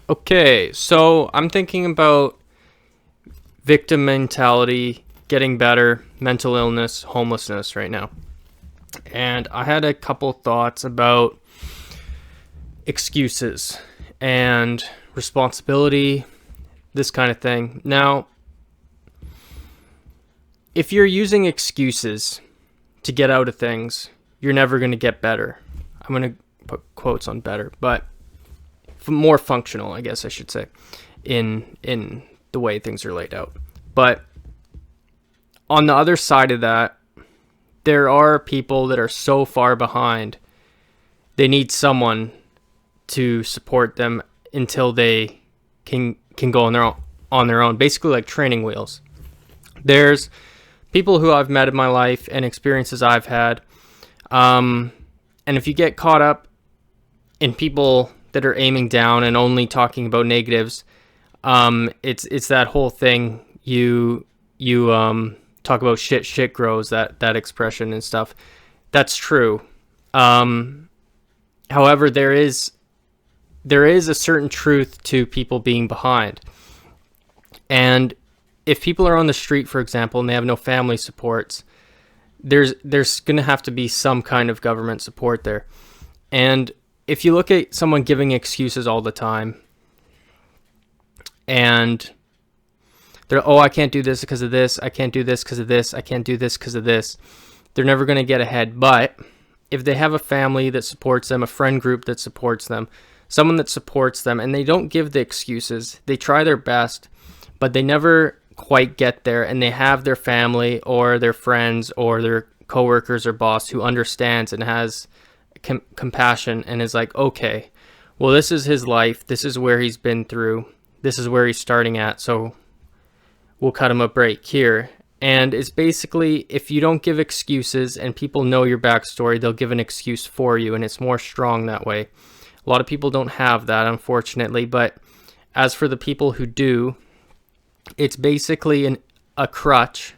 Okay, so I'm thinking about victim mentality, getting better, mental illness, homelessness right now. And I had a couple thoughts about excuses and responsibility, this kind of thing. Now, if you're using excuses to get out of things, you're never going to get better. I'm going to put quotes on better, but more functional, I guess I should say, in the way things are laid out. But on the other side of that, there are people that are so far behind, they need someone to support them until they can go on their own, basically like training wheels. There's people who I've met in my life and experiences I've had, and if you get caught up in people that are aiming down and only talking about negatives, it's that whole thing. You talk about shit grows, that expression and stuff. That's true. However, there is a certain truth to people being behind. And if people are on the street, for example, and they have no family supports, there's going to have to be some kind of government support there. And if you look at someone giving excuses all the time, and they're, I can't do this because of this, I can't do this because of this, I can't do this because of this, they're never going to get ahead. But if they have a family that supports them, a friend group that supports them, someone that supports them, and they don't give the excuses, they try their best, but they never quite get there, and they have their family or their friends or their coworkers or boss who understands and has compassion and is like, okay, well, this is his life, this is where he's been through, this is where he's starting at, so we'll cut him a break here. And it's basically, if you don't give excuses and people know your backstory, they'll give an excuse for you, and it's more strong that way. A lot of people don't have that, unfortunately, but as for the people who do, it's basically a crutch,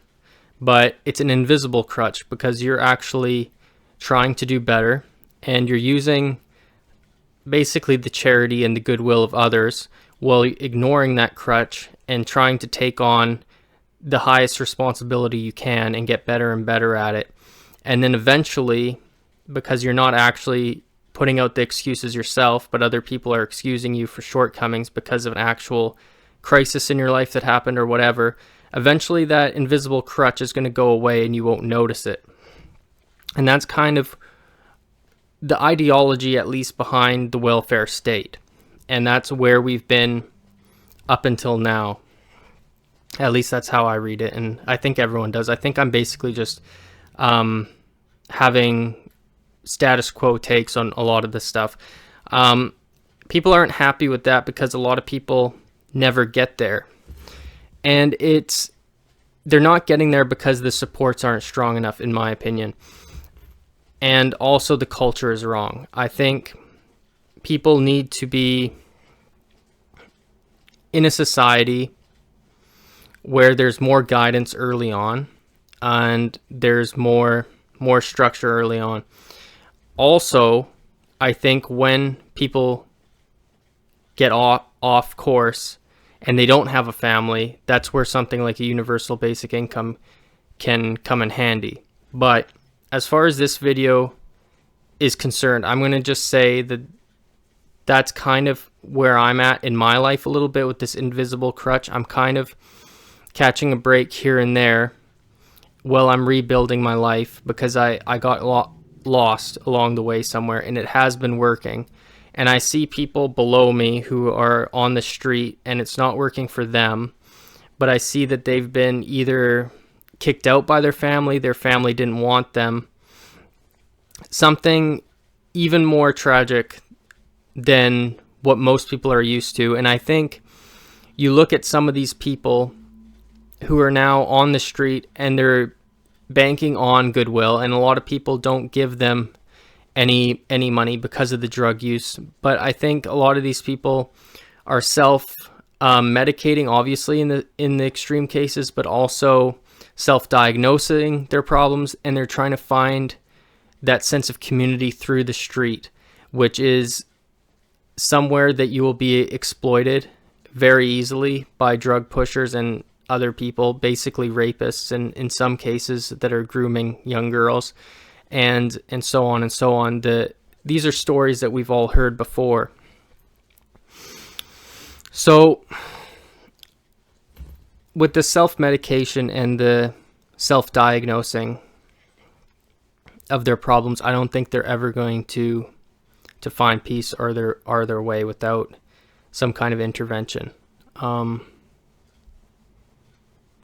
but it's an invisible crutch because you're actually trying to do better, and you're using basically the charity and the goodwill of others while ignoring that crutch and trying to take on the highest responsibility you can and get better and better at it. And then eventually, because you're not actually putting out the excuses yourself, but other people are excusing you for shortcomings because of an actual crisis in your life that happened or whatever, eventually that invisible crutch is going to go away and you won't notice it. And that's kind of the ideology, at least behind the welfare state. And that's where we've been up until now. At least that's how I read it, and I think everyone does. I think I'm basically just having status quo takes on a lot of this stuff. People aren't happy with that because a lot of people never get there. And they're not getting there because the supports aren't strong enough, in my opinion. And also the culture is wrong. I think people need to be in a society where there's more guidance early on and there's more structure early on. Also, I think when people get off course and they don't have a family, that's where something like a universal basic income can come in handy. But as far as this video is concerned, I'm going to just say that that's kind of where I'm at in my life a little bit with this invisible crutch. I'm kind of catching a break here and there while I'm rebuilding my life because I got lost along the way somewhere, and it has been working. And I see people below me who are on the street and it's not working for them, but I see that they've been either kicked out by their family didn't want them. Something even more tragic than what most people are used to. And I think you look at some of these people who are now on the street and they're banking on goodwill, and a lot of people don't give them any money because of the drug use. But I think a lot of these people are medicating, obviously in the extreme cases, but also self-diagnosing their problems, and they're trying to find that sense of community through the street, which is somewhere that you will be exploited very easily by drug pushers and other people, basically rapists, and in some cases that are grooming young girls, and so on and so on. These are stories that we've all heard before. So with the self-medication and the self-diagnosing of their problems, I don't think they're ever going to find peace or their way without some kind of intervention.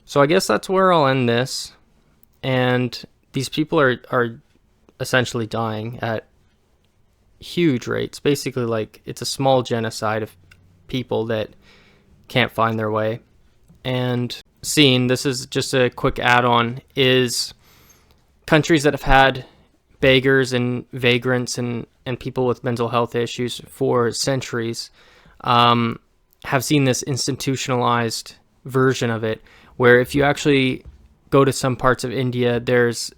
So I guess that's where I'll end this. And these people are essentially dying at huge rates. Basically, like, it's a small genocide of people that can't find their way. And this is just a quick add-on, is countries that have had beggars and vagrants and people with mental health issues for centuries have seen this institutionalized version of it, where if you actually go to some parts of India, there's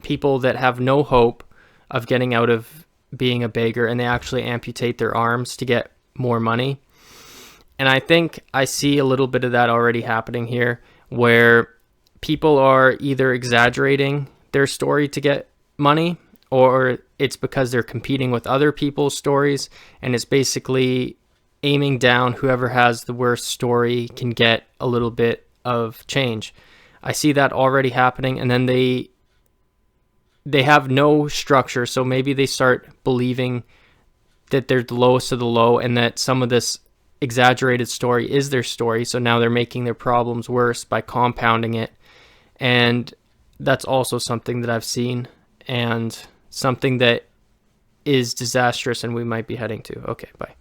people that have no hope of getting out of being a beggar, and they actually amputate their arms to get more money. And I think I see a little bit of that already happening here, where people are either exaggerating their story to get money, or it's because they're competing with other people's stories, and it's basically aiming down whoever has the worst story can get a little bit of change. I see that already happening, and then they have no structure, so maybe they start believing that they're the lowest of the low and that some of this exaggerated story is their story, so now they're making their problems worse by compounding it. And that's also something that I've seen, and something that is disastrous and we might be heading to. Okay, bye.